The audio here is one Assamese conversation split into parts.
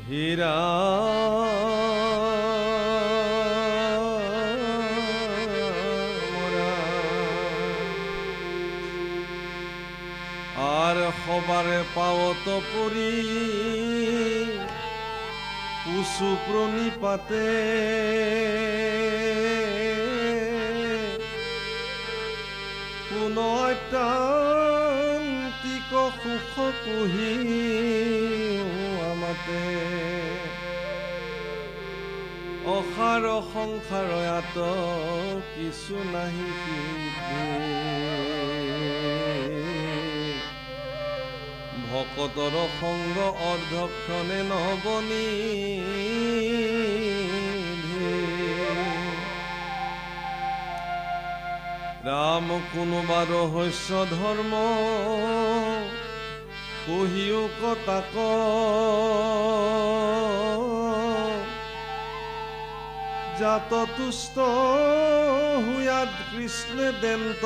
হীৰা আৰ খবৰে পাওত পৰি উসু প্ৰণিপাতে কোন অত্যন্তিক সুখ কুহি আমাতে অসাৰ সংসাৰ আত কিছু নাহি ভকতৰ সংগ অৰ্ধক্ষণে নবনি ৰাম কোনোবা ৰহস্য ধৰ্ম কহিও কতাক জাত তুষ্ট হুয়াত কৃষ্ণে দেন্ত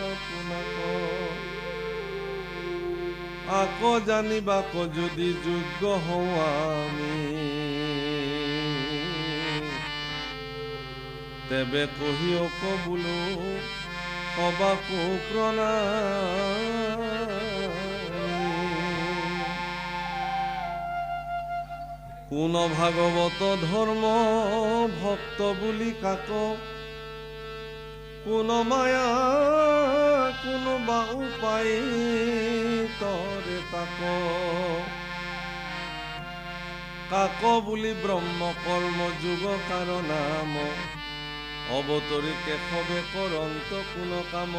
আপোনাক আক জানিবাক যদি যোগ্য হওঁ আমি তেবে কহিওক বোলো সবাকো প্ৰণাম কোন ভাগৱত ধৰ্ম ভক্ত বুলি কাক কোন মায়া কোনোবা উপায় তৰে তাক কাক বুলি ব্ৰহ্ম কৰ্ম যোগ কাৰণাম অৱতৰি কেশৱে কৰন্ত কোন কাম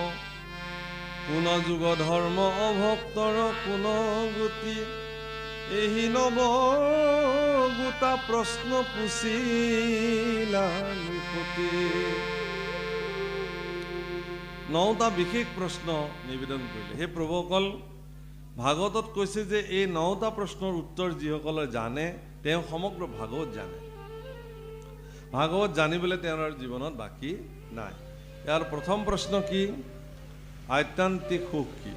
কোন যুগ ধৰ্ম অভক্তৰ কোন গতি এই নব গোটা প্ৰশ্ন পুছিলা নৃপতি নটা বিশেষ প্ৰশ্ন নিবেদন কৰিলে হে প্ৰভুসকল ভাগৱতত কৈছে যে এই নটা প্ৰশ্নৰ উত্তৰ যিসকলে জানে তেওঁ সমগ্ৰ ভাগৱত জানে ভাগৱত জানিবলৈ তেওঁৰ জীৱনত বাকী নাই ইয়াৰ প্ৰথম প্ৰশ্ন কি আত্যন্তিক সুখ কি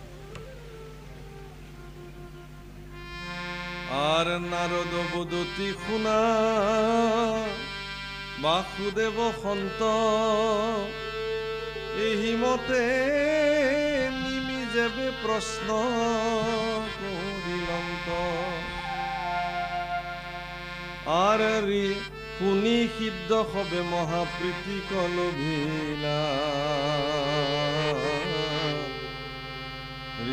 আৰ নাৰদ বদতি শুনা বাসুদেৱ সন্ত এই মতে নিমিজেবে প্ৰশ্ন কৰিলন্ত আৰ ৰি শুনি সিদ্ধ হবে মহাপ্ৰীতি কলভিলা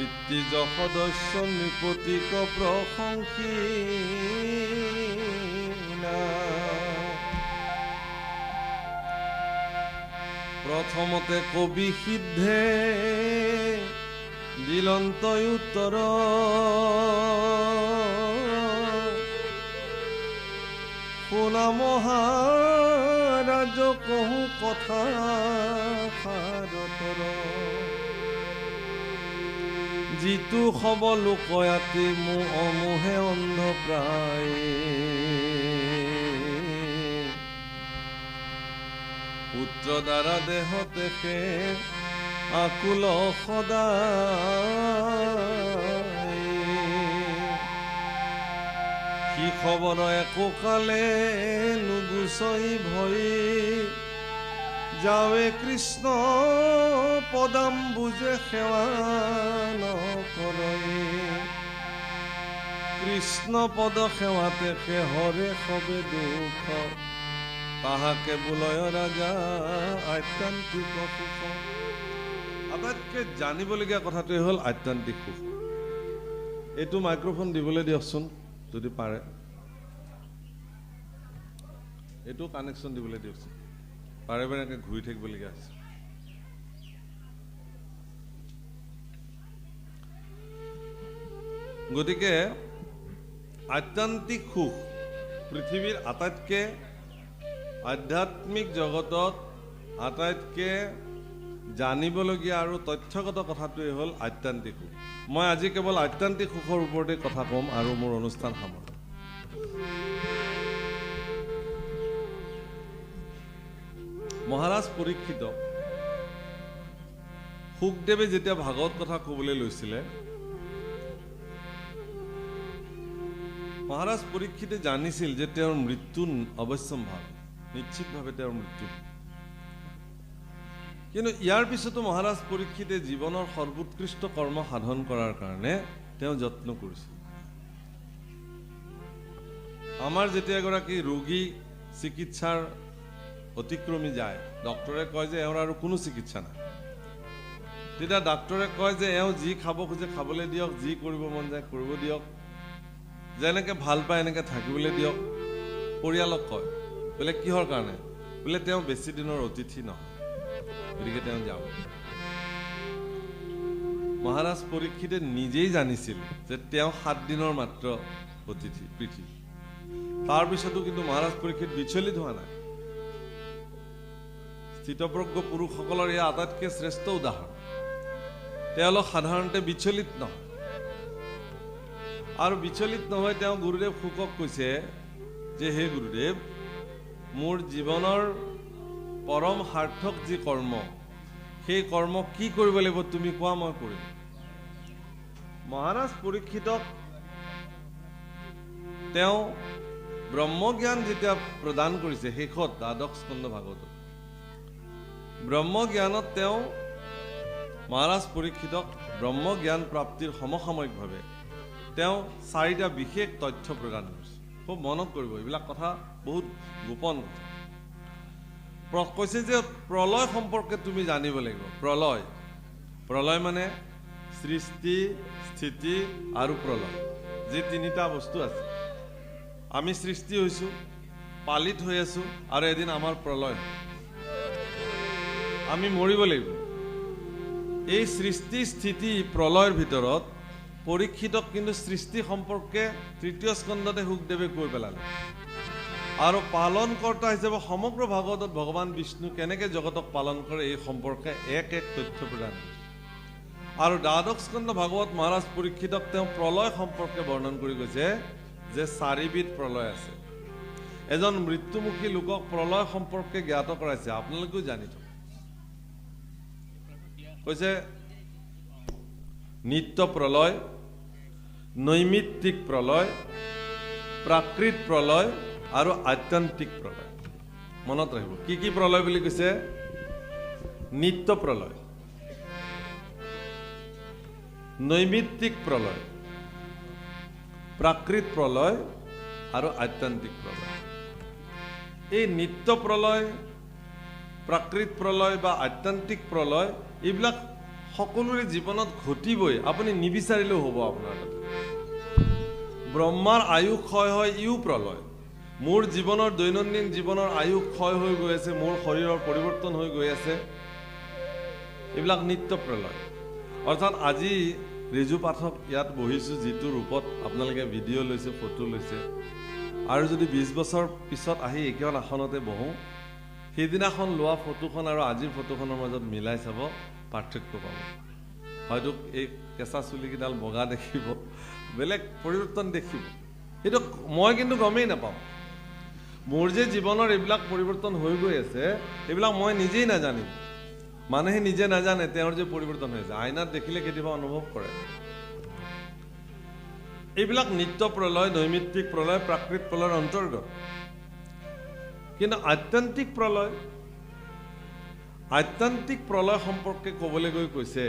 ঋত্বিজ সদস্য নৃপতিক প্ৰশংসিলা প্ৰথমতে কবি সিদ্ধে দিলন্ত উত্তৰ শুনা মহাৰাজ কহু কথা সাৰতৰ যিটো হব লোকয়াতি মো অমোহে অন্ধ প্ৰায় পুত্ৰ দ্বাৰা দেহ তেখে আকুল সদায় সি খবৰ একো কালে নুগুচই ভয় যাৱে কৃষ্ণ পদাম্বুজে সেৱা নকৰে কৃষ্ণ পদ সেৱাতে হৰে সবে দুখ তাহাকে বুলয় ৰাজা আত্যন্তিক সুখ আটাইতকৈ জানিবলগীয়া কথাটোৱে হ'ল আত্যন্তিক সুখ এইটো মাইক্ৰফোন দিবলৈ দিয়কচোন যদি পাৰে এইটো কানেকশ্যন দিবলৈ দিয়কচোন বাৰে বাৰে এনেকৈ ঘূৰি থাকিবলগীয়া হৈছে গতিকে আত্যন্তিক সুখ পৃথিৱীৰ আটাইতকৈ আধ্যাত্মিক জগতত আটাইতকৈ জানিবলগীয়া আৰু তথ্যগত কথাটোৱে হ'ল আত্যন্তিক সুখ মই আজি কেৱল আত্যন্তিক সুখৰ ওপৰতে কথা ক'ম আৰু মোৰ অনুষ্ঠান সামৰিম মহাৰাজ পৰীক্ষিত সুখদেৱে যেতিয়া ভাগৱত কথা ক'বলৈ লৈছিলে মহাৰাজ পৰীক্ষিতে জানিছিল যে তেওঁৰ মৃত্যু অৱশ্যম্ভাৱী, নিশ্চিতভাৱে তেওঁৰ মৃত্যু। কিন্তু ইয়াৰ পিছতো মহাৰাজ পৰীক্ষিতে জীৱনৰ সৰ্বোৎকৃষ্ট কৰ্ম সাধন কৰাৰ কাৰণে তেওঁ যত্ন কৰিছিল। আমাৰ যেতিয়া এগৰাকী ৰোগী চিকিৎসাৰ অতিক্ৰমি যায়, ডক্টৰে কয় যে এওঁৰ আৰু কোনো চিকিৎসা নাই, তেতিয়া ডাক্তৰে কয় যে এওঁ যি খাব খোজে খাবলৈ দিয়ক, যি কৰিব মন যায় কৰিব দিয়ক, যেনেকৈ ভাল পায় এনেকৈ থাকিবলৈ দিয়ক। পৰিয়ালক কয় বোলে কিহৰ কাৰণে, বোলে তেওঁ বেছি দিনৰ অতিথি নহয়, গতিকে তেওঁ যাব। মহাৰাজ পৰীক্ষিতে নিজেই জানিছিল যে তেওঁ 7 দিনৰ মাত্ৰ অতিথি পৃথিৱী। তাৰপিছতো কিন্তু মহাৰাজ পৰীক্ষিত বিচলিত হোৱা নাই। স্থিতপ্ৰজ্ঞ পুৰুষসকলৰ এয়া আটাইতকৈ শ্ৰেষ্ঠ উদাহৰণ। তেওঁলোক সাধাৰণতে বিচলিত নহয়, আৰু বিচলিত নহয় তেওঁ গুৰুদেৱ শুকক কৈছে যে হে গুৰুদেৱ, মোৰ জীৱনৰ পৰম সাৰ্থক যি কৰ্ম, সেই কৰ্ম কি কৰিব লাগিব তুমি কোৱা, মই কৰিম। মহাৰাজ পৰীক্ষিতক তেওঁ ব্ৰহ্মজ্ঞান যেতিয়া প্ৰদান কৰিছে শেষত দ্বাদশ স্কন্ধ ভাগৱতত, ব্ৰহ্মজ্ঞানত তেওঁ মহাৰাজ পৰীক্ষিতক ব্ৰহ্মজ্ঞান প্ৰাপ্তিৰ সমসাময়িকভাৱে তেওঁ 4টা বিশেষ তথ্য প্ৰদান কৰিছে। খুব মনত কৰিব, এইবিলাক কথা বহুত গোপন কথা। কৈছে যে প্ৰলয় সম্পৰ্কে তুমি জানিব লাগিব। প্ৰলয় মানে সৃষ্টি, স্থিতি আৰু প্ৰলয়, যি 3টা বস্তু আছে। আমি সৃষ্টি হৈছোঁ, পালিত হৈ আছোঁ, আৰু এদিন আমাৰ প্ৰলয় হ'ব, আমি মৰিব লাগিব। এই সৃষ্টি, স্থিতি, প্ৰলয়ৰ ভিতৰত পৰীক্ষিতক কিন্তু সৃষ্টি সম্পৰ্কে 3য় স্কন্ধতে শুকদেৱে কৈ পেলালে, আৰু পালনকৰ্তা হিচাপে সমগ্ৰ ভাগৱতত ভগৱান বিষ্ণু কেনেকৈ জগতক পালন কৰে এই সম্পৰ্কে এক তথ্য প্ৰদান কৰিছে। আৰু দ্বাদশ স্কন্ধ ভাগৱত মহাৰাজ পৰীক্ষিতক তেওঁ প্ৰলয় সম্পৰ্কে বৰ্ণন কৰি কৈছে যে 4বিধ প্ৰলয় আছে। এজন মৃত্যুমুখী লোকক প্ৰলয় সম্পৰ্কে জ্ঞাত কৰাইছে, আপোনালোকেও জানি থক। কৈছে নিত্য প্ৰলয়, নৈমিত্তিক প্ৰলয়, প্ৰাকৃত প্ৰলয় আৰু আত্যন্তিক প্ৰলয়। মনত ৰাখিব কি কি প্ৰলয় বুলি কৈছে। নিত্য প্ৰলয়, নৈমিত্তিক প্ৰলয়, প্ৰাকৃত প্ৰলয় আৰু আত্যন্তিক প্ৰলয়। এই নিত্য প্ৰলয়, প্ৰাকৃত প্ৰলয় বা আত্যন্তিক প্ৰলয়, এইবিলাক সকলোৰে জীৱনত ঘটিবই, আপুনি নিবিচাৰিলেও হ'ব আপোনাৰ তাতে। ব্ৰহ্মাৰ আয়ু ক্ষয় হয়, ইও প্ৰলয়। মোৰ জীৱনৰ দৈনন্দিন জীৱনৰ আয়ু ক্ষয় হৈ গৈ আছে, মোৰ শৰীৰৰ পৰিৱৰ্তন হৈ গৈ আছে, এইবিলাক নিত্য প্ৰলয়। অৰ্থাৎ আজি ৰিজু পাঠক ইয়াত বহিছোঁ, যিটো ৰূপত আপোনালোকে ভিডিঅ' লৈছে, ফটো লৈছে, আৰু যদি 20 বছৰ পিছত আহি একেখন আসনতে বহোঁ, সেইদিনাখন লোৱা ফটোখন আৰু আজিৰ ফটোখনৰ মাজত মিলাই চাব, পাৰ্থক্য পাব। হয়তো এই কেঁচা চুলিকেইডাল বগা দেখিব, বেলেগ পৰিৱৰ্তন দেখিব, সেইটো মই কিন্তু গমেই নাপাওঁ। মোৰ যে জীৱনৰ এইবিলাক পৰিৱৰ্তন হৈ গৈ আছে, এইবিলাক মই নিজেই নাজানিম। মানুহে নিজে নাজানে তেওঁৰ যে পৰিৱৰ্তন হৈ আছে, আইনাত দেখিলে কেতিয়াবা অনুভৱ কৰে। এইবিলাক নিত্য প্ৰলয়, নৈমিত্তিক প্ৰলয়, প্ৰাকৃত প্ৰলয়ৰ অন্তৰ্গত। কিন্তু আত্যন্তিক প্ৰলয় সম্পৰ্কে ক'বলৈ গৈ কৈছে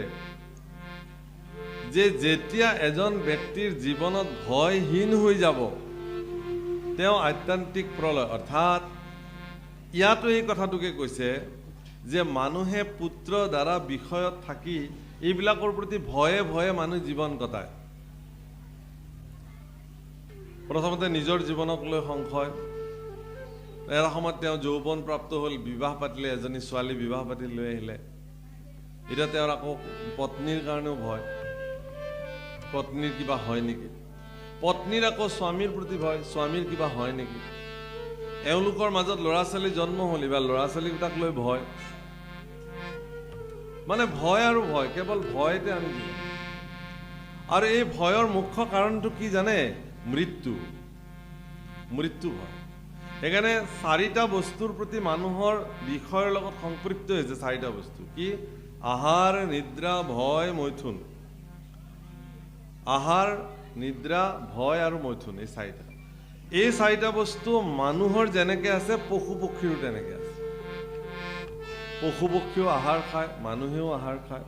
যে যেতিয়া এজন ব্যক্তিৰ জীৱনত ভয়হীন হৈ যাব, তেওঁ আত্যন্তিক প্ৰলয়। অৰ্থাৎ ইয়াতো এই কথাটোকে কৈছে যে মানুহে পুত্ৰ দ্বাৰা বিষয়ত থাকি এইবিলাকৰ প্ৰতি ভয়ে ভয়ে মানুহ জীৱন কটায়। প্ৰথমতে নিজৰ জীৱনক লৈ সংশয়, এটা সময়ত তেওঁ যৌৱন প্ৰাপ্ত হ'ল, বিবাহ পাতিলে, এজনী ছোৱালী বিবাহ পাতি লৈ আহিলে, এতিয়া তেওঁৰ আকৌ পত্নীৰ কাৰণেও ভয়, পত্নীৰ কিবা হয় নেকি, পত্নীৰ আকৌ স্বামীৰ প্ৰতি ভয়, স্বামীৰ কিবা হয় নেকি, এওঁলোকৰ মাজত ল'ৰা ছোৱালী জন্ম হ'ল, এইবাৰ ল'ৰা ছোৱালীকেইটাক লৈ ভয়, মানে ভয় আৰু ভয়, কেৱল ভয়তে আমি জীৱন। আৰু এই ভয়ৰ মুখ্য কাৰণটো কি জানে? মৃত্যু ভয়। সেইকাৰণে 4টা বস্তুৰ প্ৰতি মানুহৰ বিষয়ৰ লগত সংপৃক্ত হৈছে। 4টা বস্তু কি? আহাৰ, নিদ্ৰা, ভয়, মৈথুন। আহাৰ, নিদ্ৰা, ভয় আৰু মৈথুন, এই 4টা। এই চাৰিটা বস্তু মানুহৰ যেনেকে আছে পশু পক্ষীৰো তেনেকে আছে। পশু পক্ষীও আহাৰ খায়, মানুহেও আহাৰ খায়।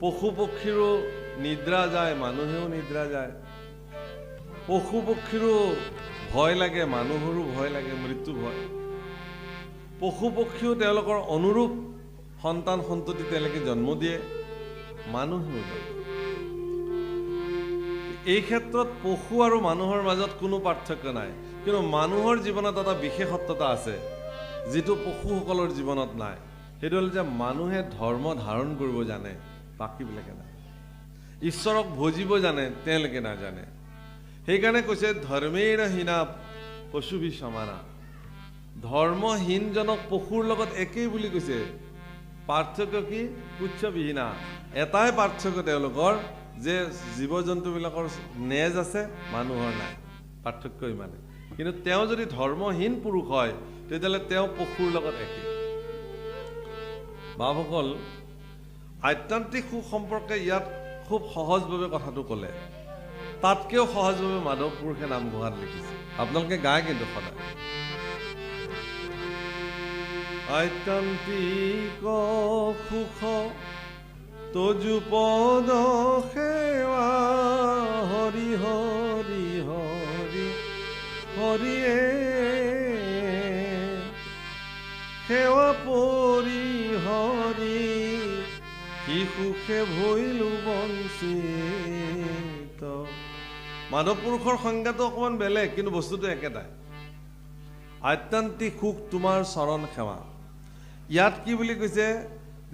পশু পক্ষীৰো নিদ্ৰা যায়, মানুহেও নিদ্ৰা যায়। পশু পক্ষীৰো ভয় লাগে, মানুহৰো ভয় লাগে, মৃত্যু ভয়। পশু পক্ষীও তেওঁলোকৰ অনুৰূপ সন্তান সন্ততি তেওঁলোকে জন্ম দিয়ে, মানুহেও জন্ম। এই ক্ষেত্ৰত পশু আৰু মানুহৰ মাজত কোনো পাৰ্থক্য নাই, কিন্তু মানুহৰ জীৱনত এটা বিশেষত্বতা আছে যিটো পশুসকলৰ জীৱনত নাই। সেইটো হ'ল যে মানুহে ধৰ্ম ধাৰণ কৰিব জানে, বাকীবিলাকে নাই। ঈশ্বৰক ভজিব জানে, তেওঁলোকে নাজানে। সেইকাৰণে কৈছে ধৰ্মেৰ হীনা পশুভি সমানা। ধৰ্মহীনজনক পশুৰ লগত একেই বুলি কৈছে। পাৰ্থক্য কি? পুচ্ছবিহীনা। এটাই পাৰ্থক্য তেওঁলোকৰ যে জীৱ জন্তুবিলাকৰ নেজ আছে, মানুহৰ নাই। পাৰ্থক্য ইমানে। কিন্তু তেওঁ যদি ধৰ্মহীন পুৰুষ হয় তেতিয়াহ'লে তেওঁ পশুৰ লগত একে। বাপসকল, আধ্যাত্মিক সুখ সম্পৰ্কে ইয়াত খুব সহজভাৱে কথাটো ক'লে। তাতকেও সহজভাৱে মাধৱ পুৰুষে নামঘোষাত লিখিছে। আপোনালোকে গায় কিন্তু সদায় আধ্যাত্মিক সুখ তজু পদ সেৱা হৰি হৰি হৰি হৰিয়ে সেৱা পৰি হৰি সি সুখে ভৈলো বঞ্চিত। মাধৱ পুৰুষৰ সংজ্ঞাটো অকণমান বেলেগ, কিন্তু বস্তুটো একেটাই। আধ্যাত্মিক সুখ তোমাৰ চৰণ সেৱা। ইয়াত কি বুলি কৈছে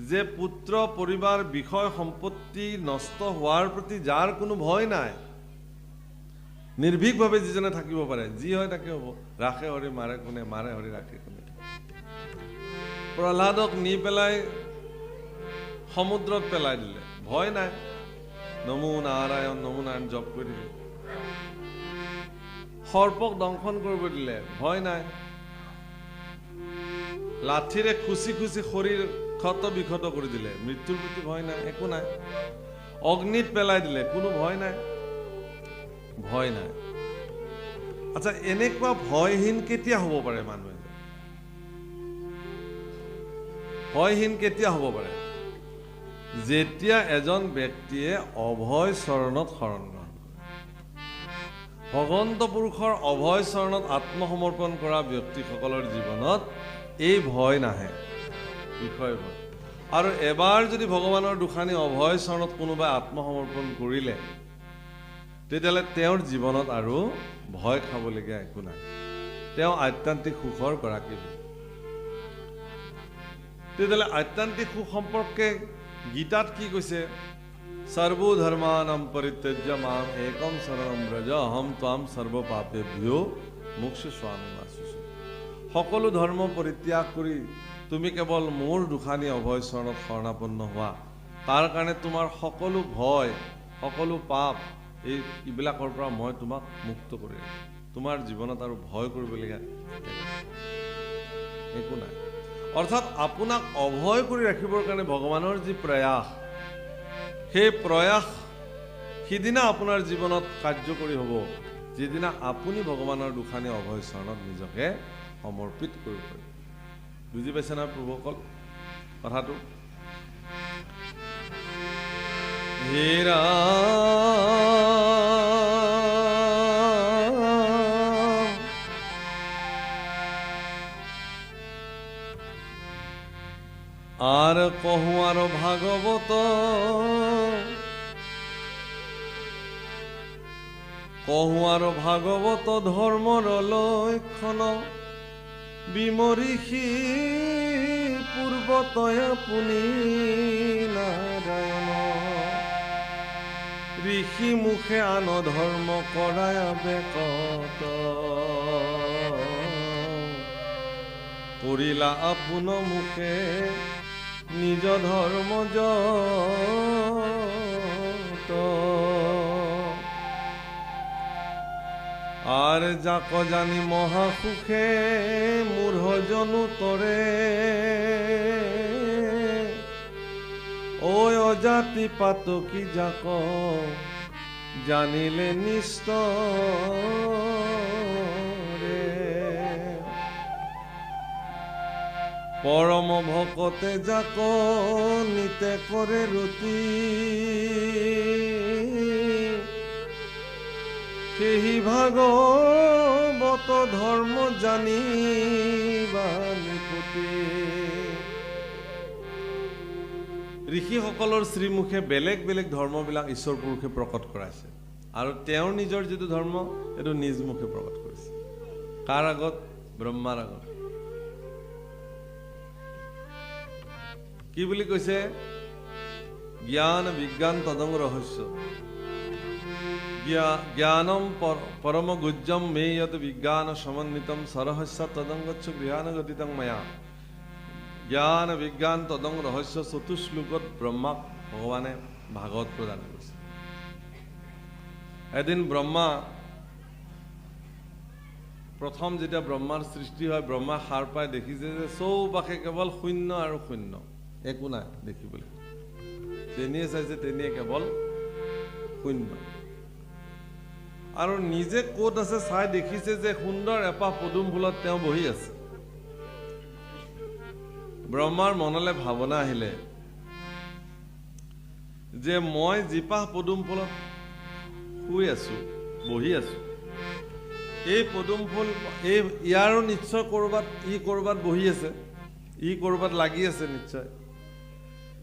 যে পুত্ৰ পৰিবাৰ বিষয় সম্পত্তি নষ্ট হোৱাৰ প্ৰতি যাৰ কোনো ভয় নাই, নিৰ্ভীকভাৱে যিজনে থাকিব পাৰে, যি হয় তাকে হ'ব। ৰাখে হৰি মাৰে কোনে, মাৰে হৰি ৰাখে কোনে। প্ৰহ্লাদক নি পেলাই সমুদ্ৰত পেলাই দিলে, ভয় নাই। নমো নাৰায়ণ নমো নাৰায়ণ জপ কৰি দিলে। সৰ্পক দংশন কৰিব দিলে, ভয় নাই। লাঠিৰে খুচি খুচি শৰীৰ ক্ষত বিক্ষত কৰি দিলে, মৃত্যুৰ প্ৰতি ভয় নাই, একো নাই। অগ্নিত পেলাই দিলে, কোনো ভয় নাই, ভয় নাই। আচ্ছা, এনেকুৱা ভয়হীন কেতিয়া হ'ব পাৰে মানুহে? ভয়হীন কেতিয়া হ'ব পাৰে? যেতিয়া এজন ব্যক্তিয়ে অভয় চৰণত শৰণ লয়। ভগৱন্ত পুৰুষৰ অভয় চৰণত আত্মসমৰ্পণ কৰা ব্যক্তিসকলৰ জীৱনত এই ভয় নাহে, বিষয় ভয়। আৰু এবাৰ যদি ভগৱানৰ দুখানি অভয় চৰণত কোনোবাই আত্মসমৰ্পণ কৰিলে তেতিয়াহ'লে তেওঁৰ জীৱনত আৰু ভয় খাবলগীয়া একো নাই। তেওঁ আধ্যাত্মিক সুখৰ গৰাকী। তেতিয়াহ'লে আধ্যাত্মিক সুখ সম্পৰ্কে গীতাত কি কৈছে? সৰ্বো ধৰ্মানাম পৰিত্যজ্য মাম একম শৰণম ব্ৰজ অহম ত্বাম সৰ্ব পাপেভ্যো মোক্ষয়িষ্যামি মা শুচি। সকলো ধৰ্ম পৰিত্যাগ কৰি তুমি কেৱল মোৰ দুখানি অভয় চৰণত শৰণাপন্ন হোৱা। তাৰ কাৰণে তোমাৰ সকলো ভয়, সকলো পাপ, এইবিলাকৰ পৰা মই তোমাক মুক্ত কৰি ৰাখিম। তোমাৰ জীৱনত আৰু ভয় কৰিবলগীয়া একো নাই। অৰ্থাৎ আপোনাক অভয় কৰি ৰাখিবৰ কাৰণে ভগৱানৰ যি প্ৰয়াস, সেই প্ৰয়াস সিদিনা আপোনাৰ জীৱনত কাৰ্যকৰী হ'ব যিদিনা আপুনি ভগৱানৰ দুখানি অভয় চৰণত নিজকে সমৰ্পিত কৰিব পাৰিব। বুজি পাইছে না প্ৰভুসকল কথাটো? হেৰা আর কহু আর ভাগবত কহু আর ভাগবত ধর্মর লক্ষণ বিমরিষি পূর্বতয় পুনি নারায়ণ ঋষি মুখে আন ধর্ম করায় বেকত করিলা আপোন মুখে নিজ ধর্ম যত আর যাক জানি মহা সুখে মূঢ় জনু তরে ও অজাতি পাতকি যাক জানিলে নিশ্চয় পৰম ভকতে যাক নিতে কৰে ৰতি সেই ভাগৱত ধৰ্ম জানিবা নিপতি। ঋষিসকলৰ শ্ৰীমুখে বেলেগ বেলেগ ধৰ্মবিলাক ঈশ্বৰ পুৰুষে প্ৰকট কৰাইছে আৰু তেওঁৰ নিজৰ যিটো ধৰ্ম এইটো নিজ মুখে প্ৰকট কৰিছে। কাৰ আগত? ব্ৰহ্মাৰ আগত। কি বুলি কৈছে? জ্ঞান বিজ্ঞান তদং ৰহস্য জ্ঞানম পৰম গুজ্জম মে যত বিজ্ঞান সমন্বিতম সৰহস্য তদং গচ্ছ গৃহানুগতিতং ময়া। জ্ঞান বিজ্ঞান তদং ৰহস্য চতুশ্লোকত ব্ৰহ্মাক ভগৱানে ভাগৱত প্ৰদান কৰিছে। এদিন ব্ৰহ্মা প্ৰথম যেতিয়া ব্ৰহ্মাৰ সৃষ্টি হয়, ব্ৰহ্মা সাৰ পাই দেখিছে যে চৌপাশে কেৱল শূন্য আৰু শূন্য, একো নাই দেখিবলৈ। তেনিয়ে চাইছে, তেনিয়ে কেৱল শূন্য। আৰু নিজে ক'ত আছে চাই দেখিছে যে সুন্দৰ এপাহ পদুম ফুলত তেওঁ বহি আছে। ব্ৰহ্মাৰ মনলৈ ভাৱনা আহিলে যে মই যিপাহ পদুম ফুলত শুই আছো, বহি আছো, এই পদুম ফুল ইয়াৰো নিশ্চয় কৰবাত বহি আছে, ই কৰবাত লাগি আছে নিশ্চয়।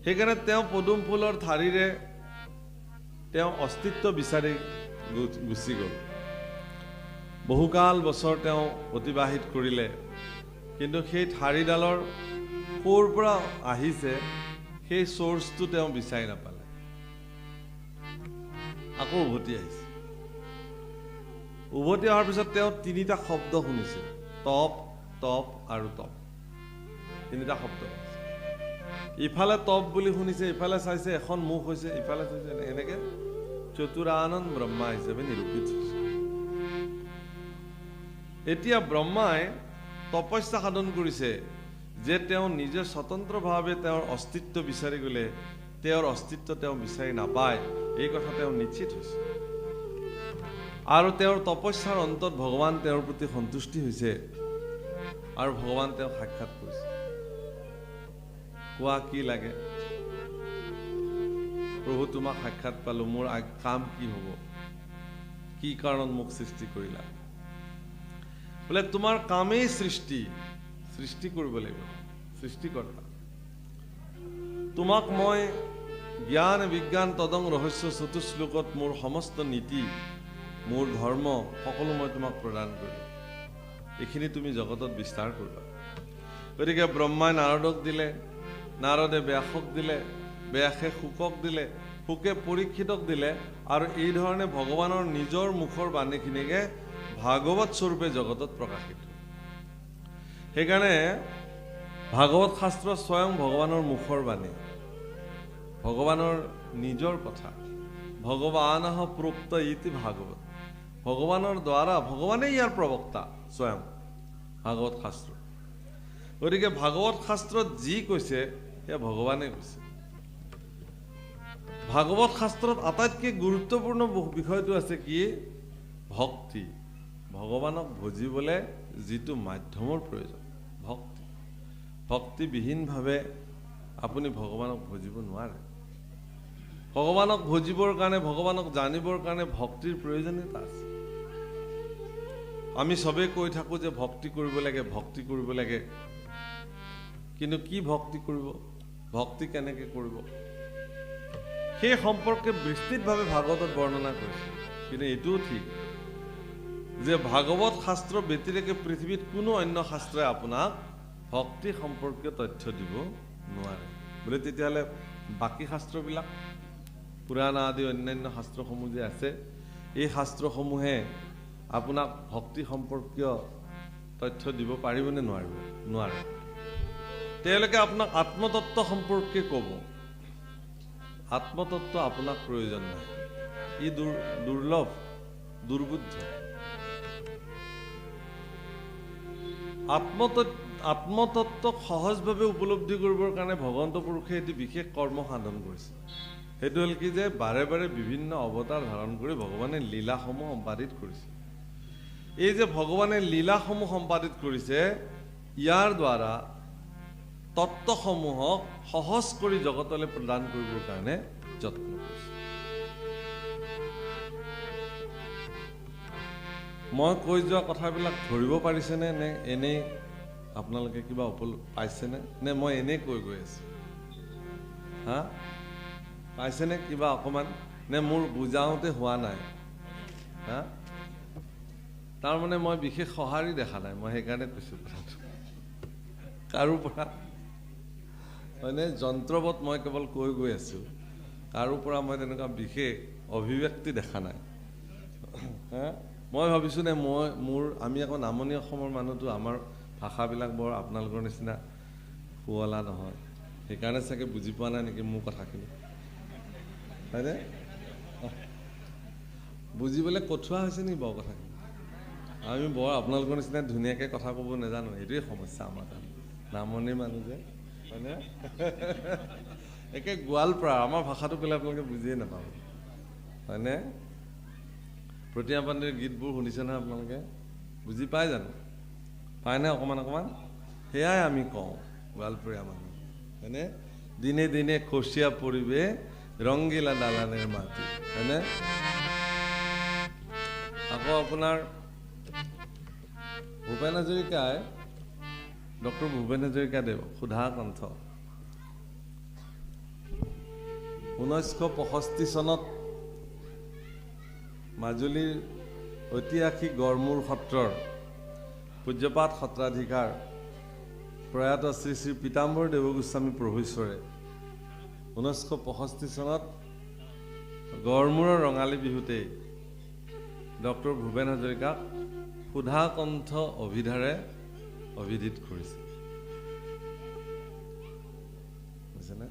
সেইকাৰণে তেওঁ পদুম ফুলৰ ঠাৰিৰে তেওঁ অস্তিত্ব বিচাৰি গুচি গ'ল। বহুকাল বছৰ তেওঁ অতিবাহিত কৰিলে, কিন্তু সেই ঠাৰিডালৰ ক'ৰ পৰা আহিছে সেই চ'ৰ্চটো তেওঁ বিচাৰি নাপালে। আকৌ উভতি আহিছে। উভতি অহাৰ পিছত তেওঁ তিনিটা শব্দ শুনিছে, তপ, তপ আৰু তপ। তিনিটা শব্দ ইফালে তপ বুলি শুনিছে, ইফালে চাইছে এখন মুখ হৈছে, ইফালে চাইছে, এনেকে চতুৰানন ব্ৰহ্মা হিচাপে নিৰূপিত হৈছে। এতিয়া ব্ৰহ্মাই তপস্যা সাধন কৰিছে যে তেওঁ নিজে স্বতন্ত্ৰভাৱে তেওঁৰ অস্তিত্ব বিচাৰি গ'লে তেওঁৰ অস্তিত্ব তেওঁ বিচাৰি নাপায়, এই কথা তেওঁ নিশ্চিত হৈছে। আৰু তেওঁৰ তপস্যাৰ অন্তত ভগৱান তেওঁৰ প্ৰতি সন্তুষ্টি হৈছে আৰু ভগৱান তেওঁক সাক্ষাৎ কৰিছে। কোৱা কি লাগে? প্ৰভু, তোমাক সাক্ষাৎ পালো, মোৰ কাম কি হ'ব? কি কাৰণত মোক সৃষ্টি কৰিলা? বোলে তোমাৰ কামেই সৃষ্টি কৰিব লাগিব, সৃষ্টিকৰ্তা। তোমাক মই জ্ঞান বিজ্ঞান তদং ৰহস্য চতুশ্লোকত মোৰ সমস্ত নীতি, মোৰ ধৰ্ম সকলো মই তোমাক প্ৰদান কৰিলো। এইখিনি তুমি জগতত বিস্তাৰ কৰিবা। গতিকে ব্ৰহ্মাই নাৰদক দিলে, নাৰদে ব্যাসক দিলে, ব্যাসে শুকক দিলে, শুকে পৰীক্ষিতক দিলে, আৰু এই ধৰণে ভগৱানৰ নিজৰ মুখৰ বাণীখিনিকে ভাগৱত স্বৰূপে জগতত প্ৰকাশিত। সেইকাৰণে ভাগৱত শাস্ত্ৰ স্বয়ং ভগৱানৰ মুখৰ বাণী, ভগৱানৰ নিজৰ কথা। ভগৱানঃ প্ৰোক্ত ইতি ভাগৱত। ভগৱানৰ দ্বাৰা, ভগৱানেই ইয়াৰ প্ৰবক্তা স্বয়ং ভাগৱত শাস্ত্ৰ। গতিকে ভাগৱত শাস্ত্ৰত যি কৈছে সেয়া ভগৱানে কৈছে। ভাগৱত শাস্ত্ৰত আটাইতকৈ গুৰুত্বপূৰ্ণ বিষয়টো আছে কি? ভক্তি। ভগৱানক ভজিবলৈ যিটো মাধ্যমৰ প্ৰয়োজন, ভক্তি। ভক্তিবিহীনভাৱে আপুনি ভগৱানক ভজিব নোৱাৰে। ভগৱানক ভজিবৰ কাৰণে, ভগৱানক জানিবৰ কাৰণে ভক্তিৰ প্ৰয়োজনীয়তা আছে। আমি চবেই কৈ থাকো যে ভক্তি কৰিব লাগে, ভক্তি কৰিব লাগে, কিন্তু কি ভক্তি কৰিব, ভক্তি কেনেকে কৰিব, সেই সম্পৰ্কে বিস্তৃতভাৱে ভাগৱতত বৰ্ণনা কৰিছে। কিন্তু এইটোও ঠিক যে ভাগৱত শাস্ত্ৰ ব্যতিৰেকে পৃথিৱীত কোনো অন্য শাস্ত্ৰই আপোনাক ভক্তি সম্পৰ্কীয় তথ্য দিব নোৱাৰে। বোলে তেতিয়াহ'লে বাকী শাস্ত্ৰবিলাক, পুৰাণ আদি অন্যান্য শাস্ত্ৰসমূহ যে আছে, এই শাস্ত্ৰসমূহে আপোনাক ভক্তি সম্পৰ্কীয় তথ্য দিব পাৰিবনে নোৱাৰিব? নোৱাৰে। তেওঁলোকে আপোনাক আত্মতত্ত্ব সম্পৰ্কে ক'ব। আত্মতত্ত্ব আপোনাক প্ৰয়োজন নাই, ই দুৰ্লভ, দুৰ্বোধ্য। আত্মতত্ত্বক সহজভাৱে উপলব্ধি কৰিবৰ কাৰণে ভগৱন্ত পুৰুষে এটি বিশেষ কৰ্ম সাধন কৰিছে। সেইটো হ'ল কি যে বাৰে বাৰে বিভিন্ন অৱতাৰ ধাৰণ কৰি ভগৱানে লীলাসমূহ সম্পাদিত কৰিছে। এই যে ভগৱানে লীলাসমূহ সম্পাদিত কৰিছে, ইয়াৰ দ্বাৰা তত্ত্বসমূহক সহজ কৰি জগতলৈ প্ৰদান কৰিবৰ কাৰণে যত্ন কৰিছে। মই কৈ যোৱা কথাবিলাক ধৰিব পাৰিছেনে, নে এনেই আপোনালোকে কিবা পাইছেনে, নে মই এনেই কৈ গৈ আছো? হা, পাইছেনে কিবা অকণমান, নে মোৰ বুজাওঁতে হোৱা নাই? হা, তাৰমানে মই বিশেষ সঁহাৰি দেখা নাই, মই সেইকাৰণে কৈছোঁ কথাটো। কাৰো পৰা হয়নে, যন্ত্ৰবৎ মই কেৱল কৈ গৈ আছোঁ, কাৰো পৰা মই তেনেকুৱা বিশেষ অভিব্যক্তি দেখা নাই। হা, মই ভাবিছোঁ নে আমি আকৌ নামনি অসমৰ মানুহটো, আমাৰ ভাষাবিলাক বৰ আপোনালোকৰ নিচিনা শুৱলা নহয়, সেইকাৰণে চাগে বুজি পোৱা নাই নেকি মোৰ কথাখিনি, হয়নে? বুজিবলৈ কঠোৱা হৈছে নেকি বাৰু কথাখিনি? আমি বৰ আপোনালোকৰ নিচিনা ধুনীয়াকৈ কথা ক'ব নাজানো, সেইটোৱে সমস্যা আমাৰ তাত, নামনিৰ মানুহ যে, হয়নে? একে গোৱালপাৰা, আমাৰ ভাষাটো ক'লে আপোনালোকে বুজিয়ে নাপাব, হয়নে? প্ৰতিমা পাণ্ডেৰ গীতবোৰ শুনিছে নহয় আপোনালোকে? বুজি পায় জানো? পায়নে অকণমান অকণমান? সেয়াই আমি কওঁ গোৱালপৰীয়া মানুহ, হয়নে? দিনে দিনে খচিয়া পৰিবে ৰংগিলা দালানেৰ মাটি, হয়নে? আকৌ আপোনাৰ ভূপেন হাজৰিকাই, ডক্টৰ ভূপেন হাজৰিকাদেৱ, সুধা কণ্ঠ, 1965 চনত মাজুলীৰ ঐতিহাসিক গড়মূৰ সত্ৰৰ পূজ্যপাত সত্ৰাধিকাৰ প্ৰয়াত শ্ৰী শ্ৰী পীতাম্বৰ দেৱগোস্বামী প্ৰভুশ্বৰে 1965 চনত গড়মূৰৰ ৰঙালী বিহুতেই ডক্টৰ ভূপেন হাজৰিকাক সুধা কণ্ঠ অভিধাৰে অভিধিত কৰিছে, বুজিছেনে?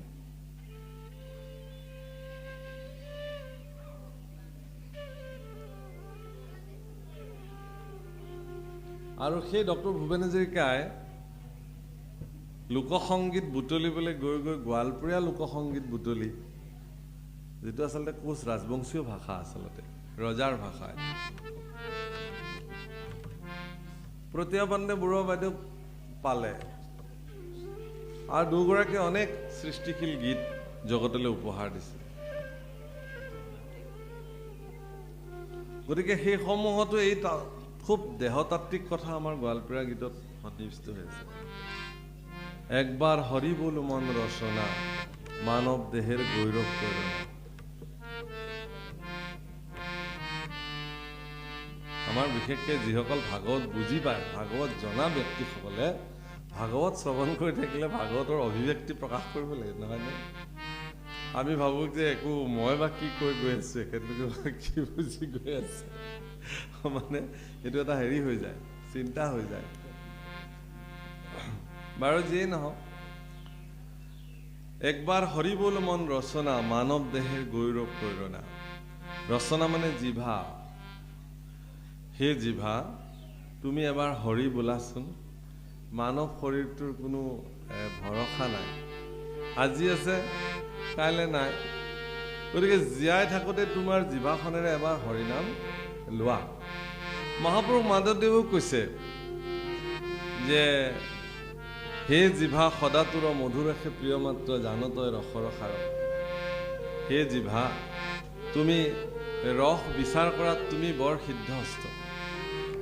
আৰু সেই ডক্টৰ ভূপেন হাজৰিকাই লোকসংগীত বুটলিবলৈ গৈ গোৱালপৰীয়া লোকসংগীত বুটলি, যিটো আচলতে কোচ ৰাজবংশীয় ভাষা, আচলতে ৰজাৰ ভাষা, প্ৰতিমা পাণ্ডে বৰুৱা বাইদেউ পালে, আৰু দুগৰাকী অনেক সৃষ্টিশীল গীত জগতলৈ উপহাৰ দিছে। গতিকে সেইসমূহতো এই খুব দেহতাত্ত্বিক কথা আমাৰ গোৱালপৰীয়া গীতত সন্নিৱিষ্ট হৈ আছে। একবাৰ হৰি বল মন ৰচনা, মানৱ দেহেৰ গৌৰৱ প্ৰেৰণা। আমাৰ বিশেষকৈ যিসকল ভাগৱত বুজি পায়, ভাগৱত জনা ব্যক্তিসকলে ভাগৱত শ্ৰৱণ কৰি থাকিলে ভাগৱতৰ অভিব্যক্তি প্ৰকাশ কৰিব লাগে, নহয়নে? আমি ভাবোঁ যে একো মই বা কি কৈ গৈ আছোঁ, এখেতলোকে কি বুজি গৈ আছে, মানে এইটো এটা হেৰি হৈ যায়, চিন্তা হৈ যায়। বাৰু যিয়েই নহওক, একবাৰ হৰি বল মন ৰচনা, মানৱ দেহেৰ গৌৰৱ প্ৰেৰণা। ৰচনা মানে জিভা, সেই জিভা তুমি এবাৰ হৰি বোলাচোন, মানৱ শৰীৰটোৰ কোনো ভৰসা নাই, আজি আছে কাইলৈ নাই, গতিকে জীয়াই থাকোঁতে তোমাৰ জিভাখনেৰে এবাৰ হৰিনাম লোৱা। মহাপুৰুষ মাধৱদেৱেও কৈছে যে হে জিভা সদাতুৰ মধুৰসে প্ৰিয় মাত্ৰ জানতই ৰসৰ সাৰ। হে জিভা, তুমি ৰস বিচাৰ কৰাত তুমি বৰ সিদ্ধহস্ত,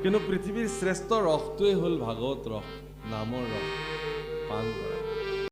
কিন্তু পৃথিৱীৰ শ্ৰেষ্ঠ ৰসটোৱেই হ'ল ভাগৱত ৰস, নামৰ ৰস পান কৰা।